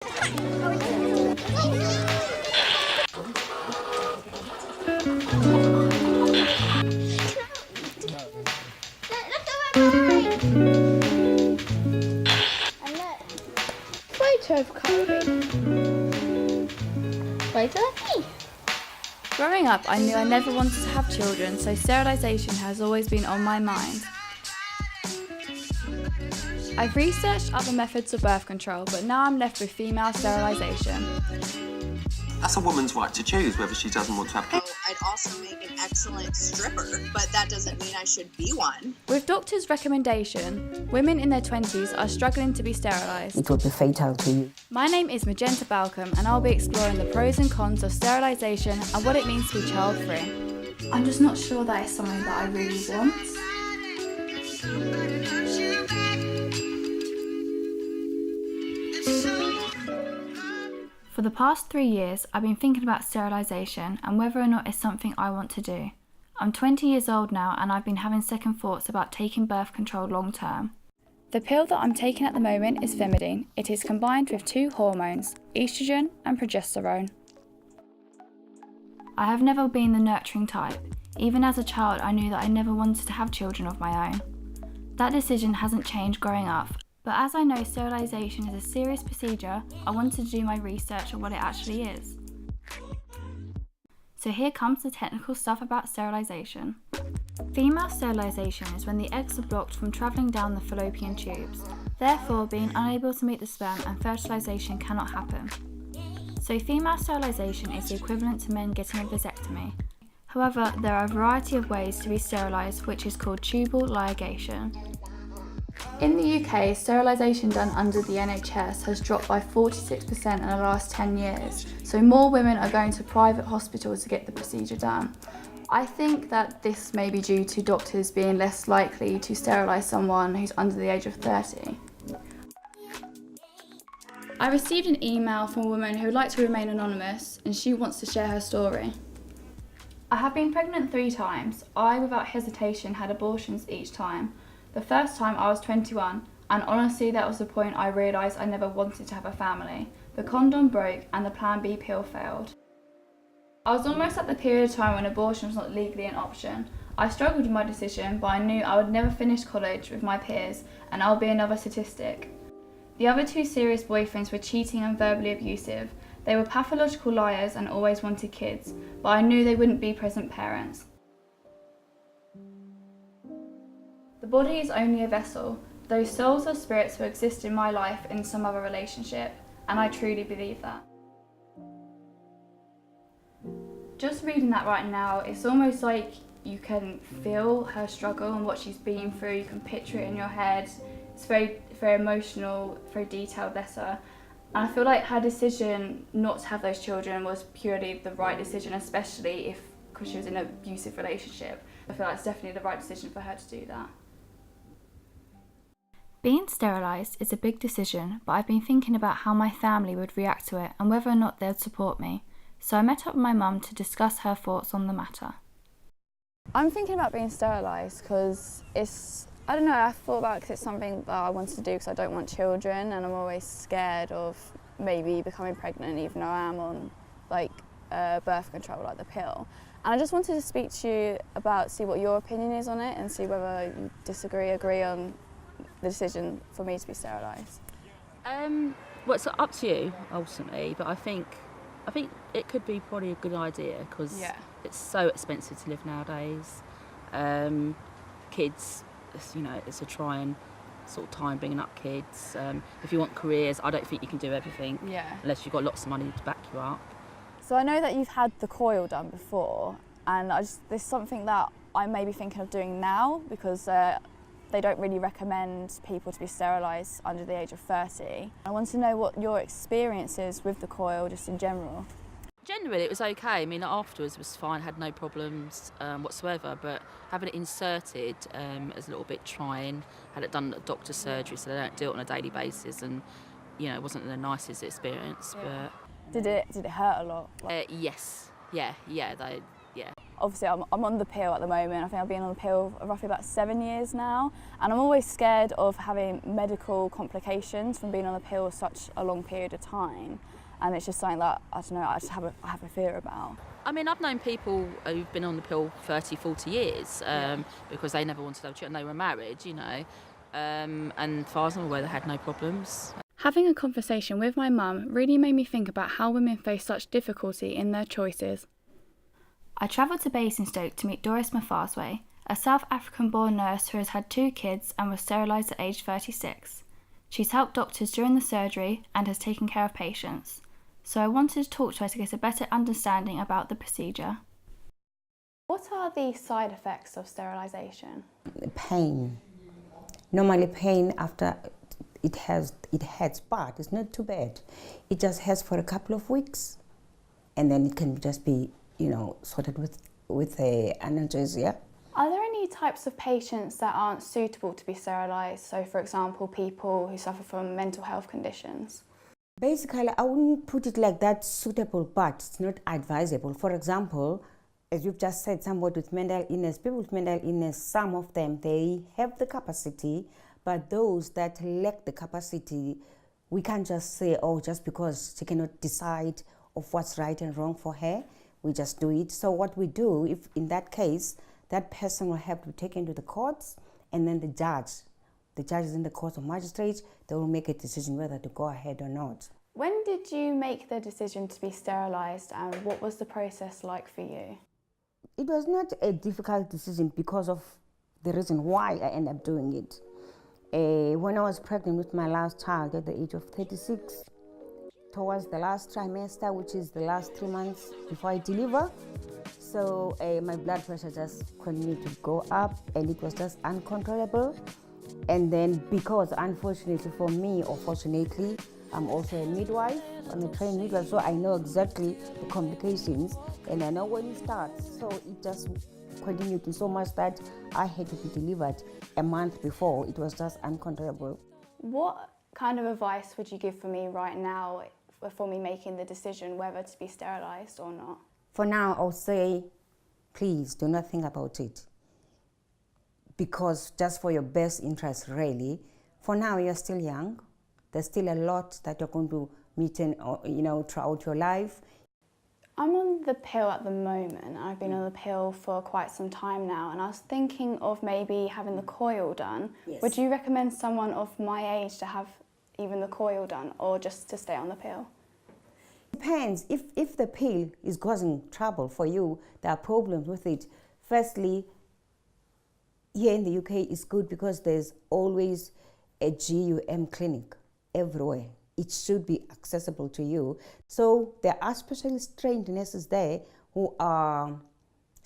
Photo of Careys. Photo of me. Growing up, I knew I never wanted to have children, so sterilisation has always been on my mind. I've researched other methods of birth control, but now I'm left with female sterilisation. That's a woman's right to choose whether she doesn't want to have. I'd also make an excellent stripper, but that doesn't mean I should be one. With doctors' recommendation, women in their 20s are struggling to be sterilised. It would be fatal to you. My name is Magenta Balcom, and I'll be exploring the pros and cons of sterilisation and what it means to be child-free. I'm just not sure that it's something that I really want. For the past 3 years, I've been thinking about sterilisation and whether or not it's something I want to do. I'm 20 years old now and I've been having second thoughts about taking birth control long term. The pill that I'm taking at the moment is Vimidine. It is combined with 2 hormones, estrogen and progesterone. I have never been the nurturing type. Even as a child, I knew that I never wanted to have children of my own. That decision hasn't changed growing up. But as I know sterilisation is a serious procedure, I wanted to do my research on what it actually is. So here comes the technical stuff about sterilisation. Female sterilisation is when the eggs are blocked from travelling down the fallopian tubes, therefore being unable to meet the sperm and fertilisation cannot happen. So female sterilisation is the equivalent to men getting a vasectomy. However, there are a variety of ways to be sterilised, which is called tubal ligation. In the UK, sterilisation done under the NHS has dropped by 46% in the last 10 years, so more women are going to private hospitals to get the procedure done. I think that this may be due to doctors being less likely to sterilise someone who's under the age of 30. I received an email from a woman who would like to remain anonymous and she wants to share her story. I have been pregnant 3 times. I, without hesitation, had abortions each time. The first time I was 21, and honestly that was the point I realised I never wanted to have a family. The condom broke and the Plan B pill failed. I was almost at the period of time when abortion was not legally an option. I struggled with my decision, but I knew I would never finish college with my peers and I'll be another statistic. The other 2 serious boyfriends were cheating and verbally abusive. They were pathological liars and always wanted kids, but I knew they wouldn't be present parents. The body is only a vessel. Those souls or spirits will exist in my life in some other relationship, and I truly believe that. Just reading that right now, it's almost like you can feel her struggle and what she's been through. You can picture it in your head. It's very, very emotional, very detailed letter. And I feel like her decision not to have those children was purely the right decision, especially because she was in an abusive relationship. I feel like it's definitely the right decision for her to do that. Being sterilised is a big decision, but I've been thinking about how my family would react to it and whether or not they'd support me. So I met up with my mum to discuss her thoughts on the matter. I'm thinking about being sterilised because I don't know, I thought about it because it's something that I wanted to do because I don't want children and I'm always scared of maybe becoming pregnant even though I am on birth control, like the pill. And I just wanted to speak to you about, see what your opinion is on it and see whether you agree on the decision for me to be sterilised. Well, it's up to you ultimately, but I think it could be probably a good idea because it's so expensive to live nowadays. Kids, it's a trying sort of time bringing up kids. If you want careers, I don't think you can do everything unless you've got lots of money to back you up. So I know that you've had the coil done before, and there's something that I may be thinking of doing now because they don't really recommend people to be sterilised under the age of 30. I want to know what your experience is with the coil just in general. Generally it was okay. I mean, afterwards it was fine, had no problems whatsoever, but having it inserted is a little bit trying. Had it done at doctor's surgery, so they don't do it on a daily basis, and it wasn't the nicest experience. But Did it hurt a lot? yes, yeah. Obviously, I'm on the pill at the moment. I think I've been on the pill for roughly about 7 years now, and I'm always scared of having medical complications from being on the pill such a long period of time. And it's just something that, I don't know, I have a fear about. I mean, I've known people who've been on the pill 30, 40 years because they never wanted to have children. They were married, you know, and as far as I'm aware, they had no problems. Having a conversation with my mum really made me think about how women face such difficulty in their choices. I travelled to Basingstoke to meet Doris Mafarsway, a South African-born nurse who has had 2 kids and was sterilised at age 36. She's helped doctors during the surgery and has taken care of patients. So I wanted to talk to her to get a better understanding about the procedure. What are the side effects of sterilisation? Pain. Normally pain after it hurts, but it's not too bad. It just hurts for a couple of weeks, and then it can just be, you know, sorted with analgesia. Are there any types of patients that aren't suitable to be sterilised? So, for example, people who suffer from mental health conditions? Basically, I wouldn't put it like that suitable, but it's not advisable. For example, as you've just said, somebody with mental illness, people with mental illness, some of them, they have the capacity, but those that lack the capacity, we can't just say, oh, just because she cannot decide of what's right and wrong for her, we just do it. So what we do, if in that case, that person will have to be taken to the courts, and then the judges in the court of magistrates, they will make a decision whether to go ahead or not. When did you make the decision to be sterilised, and what was the process like for you? It was not a difficult decision because of the reason why I ended up doing it. When I was pregnant with my last child at the age of 36, towards the last trimester, which is the last 3 months before I deliver, so my blood pressure just continued to go up, and it was just uncontrollable. And then because unfortunately for me, or fortunately, I'm also a midwife, I'm a trained midwife, so I know exactly the complications and I know when it starts. So it just continued to so much that I had to be delivered a month before. It was just uncontrollable. What kind of advice would you give for me right now for me making the decision whether to be sterilised or not? For now, I'll say, please do not think about it. Because just for your best interest, really. For now, you're still young. There's still a lot that you're going to meet in, you know, throughout your life. I'm on the pill at the moment. I've been on the pill for quite some time now, and I was thinking of maybe having the coil done. Yes. Would you recommend someone of my age to have even the coil done, or just to stay on the pill? Depends. If the pill is causing trouble for you, there are problems with it. Firstly, here in the UK it's good because there's always a GUM clinic everywhere. It should be accessible to you. So there are specialist trained nurses there who are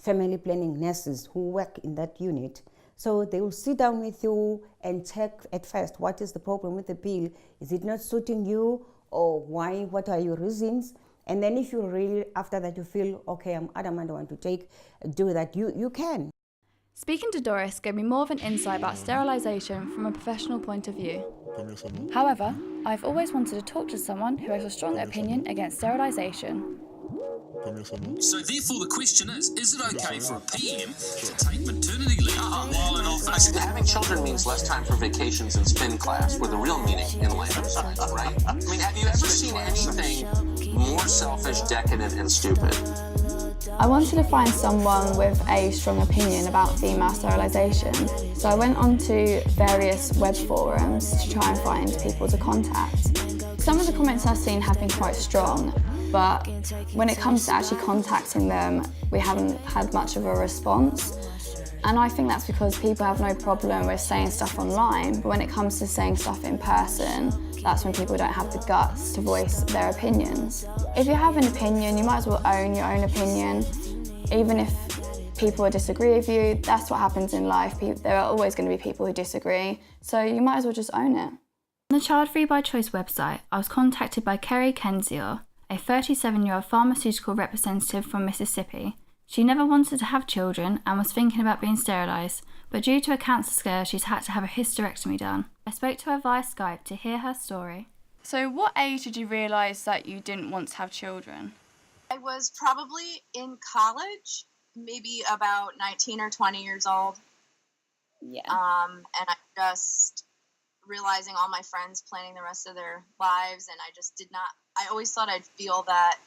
family planning nurses who work in that unit. So they will sit down with you and check at first what is the problem with the pill. Is it not suiting you, or why? What are your reasons? And then if you really, after that, you feel, okay, I'm adamant, I want to do that, you can. Speaking to Doris gave me more of an insight about sterilisation from a professional point of view. However, I've always wanted to talk to someone who has a strong opinion against sterilisation. So therefore the question is it okay for a PM to take maternity leave while in office? Having children means less time for vacations and spin class, where the real meaning in life resides, right? I mean, have you ever seen anything more selfish, decadent, and stupid? I wanted to find someone with a strong opinion about female sterilisation, so I went onto various web forums to try and find people to contact. Some of the comments I've seen have been quite strong, but when it comes to actually contacting them, we haven't had much of a response. And I think that's because people have no problem with saying stuff online, but when it comes to saying stuff in person, that's when people don't have the guts to voice their opinions. If you have an opinion, you might as well own your own opinion. Even if people disagree with you, that's what happens in life. There are always going to be people who disagree, so you might as well just own it. On the Childfree By Choice website, I was contacted by Kerry Kenzior, a 37-year-old pharmaceutical representative from Mississippi. She never wanted to have children and was thinking about being sterilised, but due to a cancer scare, she's had to have a hysterectomy done. I spoke to her via Skype to hear her story. So what age did you realise that you didn't want to have children? I was probably in college, maybe about 19 or 20 years old. Yeah. And I just realizing all my friends planning the rest of their lives, and I always thought I'd feel that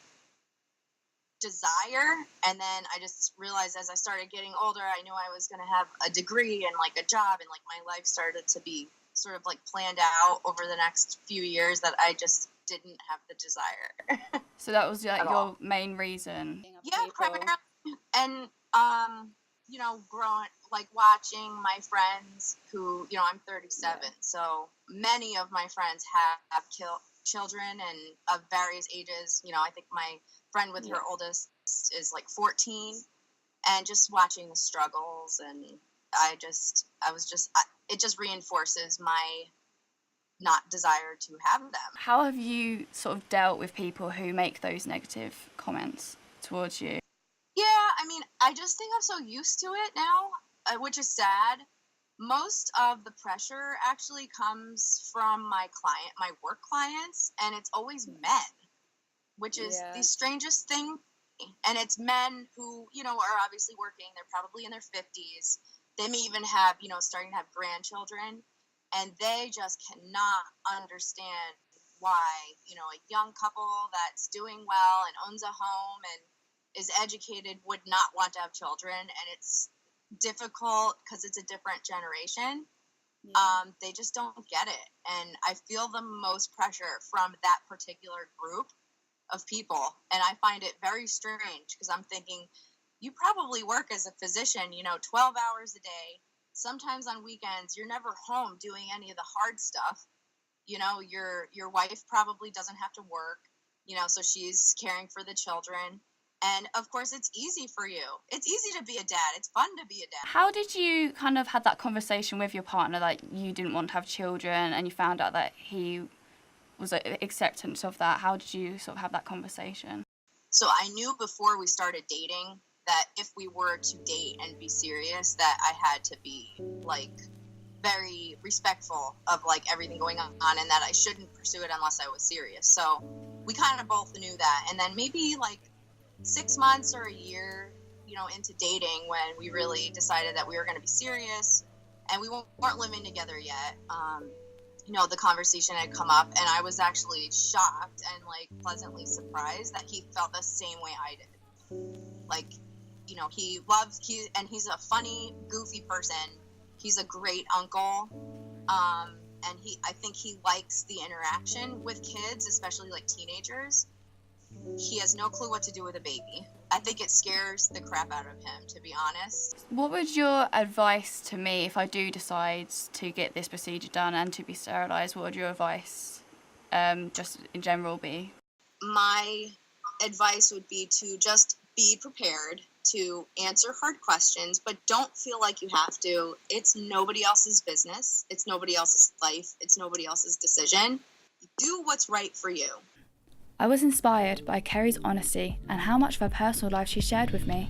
desire, and then I just realized as I started getting older, I knew I was going to have a degree and like a job, and like my life started to be sort of like planned out over the next few years, that I just didn't have the desire. So that was like your main reason? Yeah, primarily. And you know, growing, like watching my friends who, you know, I'm 37, so many of my friends have children and of various ages. You know, I think my friend with her oldest is like 14, and just watching the struggles, and it just reinforces my not desire to have them. How have you sort of dealt with people who make those negative comments towards you? Yeah, I mean, I just think I'm so used to it now, which is sad. Most of the pressure actually comes from my work clients, and it's always men, which is the strangest thing. And it's men who, you know, are obviously working. They're probably in their 50s. They may even have, you know, starting to have grandchildren, and they just cannot understand why, you know, a young couple that's doing well and owns a home and is educated would not want to have children. And it's difficult because it's a different generation. They just don't get it. And I feel the most pressure from that particular group of people. And I find it very strange, because I'm thinking, you probably work as a physician, you know, 12 hours a day. Sometimes on weekends, you're never home doing any of the hard stuff. You know, your wife probably doesn't have to work, you know, so she's caring for the children. And of course, it's easy for you. It's easy to be a dad. It's fun to be a dad. How did you kind of had that conversation with your partner that you didn't want to have children, and you found out that he was acceptance of that? How did you sort of have that conversation? So I knew before we started dating that if we were to date and be serious, that I had to be like very respectful of like everything going on, and that I shouldn't pursue it unless I was serious. So we kind of both knew that. And then maybe like 6 months or a year, you know, into dating, when we really decided that we were going to be serious, and we weren't living together yet, you know, the conversation had come up, and I was actually shocked and like pleasantly surprised that he felt the same way I did. Like, you know, and he's a funny, goofy person. He's a great uncle. And I think he likes the interaction with kids, especially like teenagers. He has no clue what to do with a baby. I think it scares the crap out of him, to be honest. What would your advice to me, if I do decide to get this procedure done and to be sterilised, what would your advice just in general be? My advice would be to just be prepared to answer hard questions, but don't feel like you have to. It's nobody else's business. It's nobody else's life. It's nobody else's decision. Do what's right for you. I was inspired by Careys' honesty and how much of her personal life she shared with me.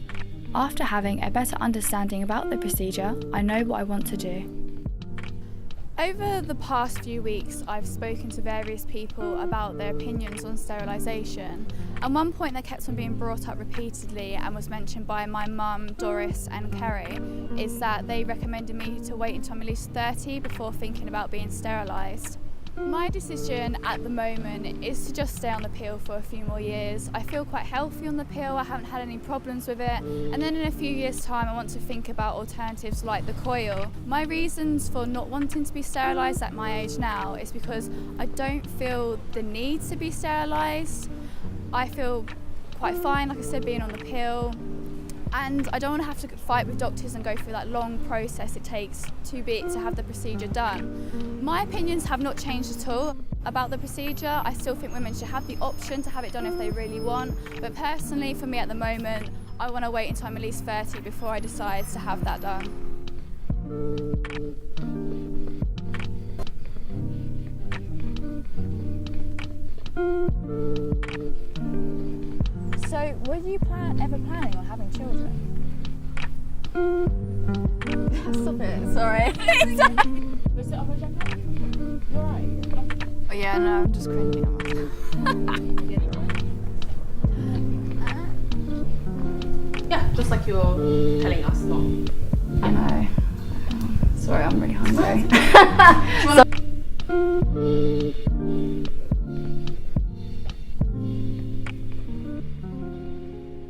After having a better understanding about the procedure, I know what I want to do. Over the past few weeks, I've spoken to various people about their opinions on sterilisation, and one point that kept on being brought up repeatedly and was mentioned by my mum, Doris and Kerry, is that they recommended me to wait until I'm at least 30 before thinking about being sterilised. My decision at the moment is to just stay on the pill for a few more years. I feel quite healthy on the pill, I haven't had any problems with it, and then in a few years' time I want to think about alternatives like the coil. My reasons for not wanting to be sterilised at my age now is because I don't feel the need to be sterilised. I feel quite fine, like I said, being on the pill. And I don't want to have to fight with doctors and go through that long process it takes to have the procedure done. My opinions have not changed at all about the procedure. I still think women should have the option to have it done if they really want. But personally, for me at the moment, I want to wait until I'm at least 30 before I decide to have that done. So, were you ever planning on having children? Stop it, sorry. Was it other gender? You're right. Oh yeah, no, I'm just cringing at myself. Yeah, just Almost like you're telling us not. I know. Sorry, I'm really hungry. Do you want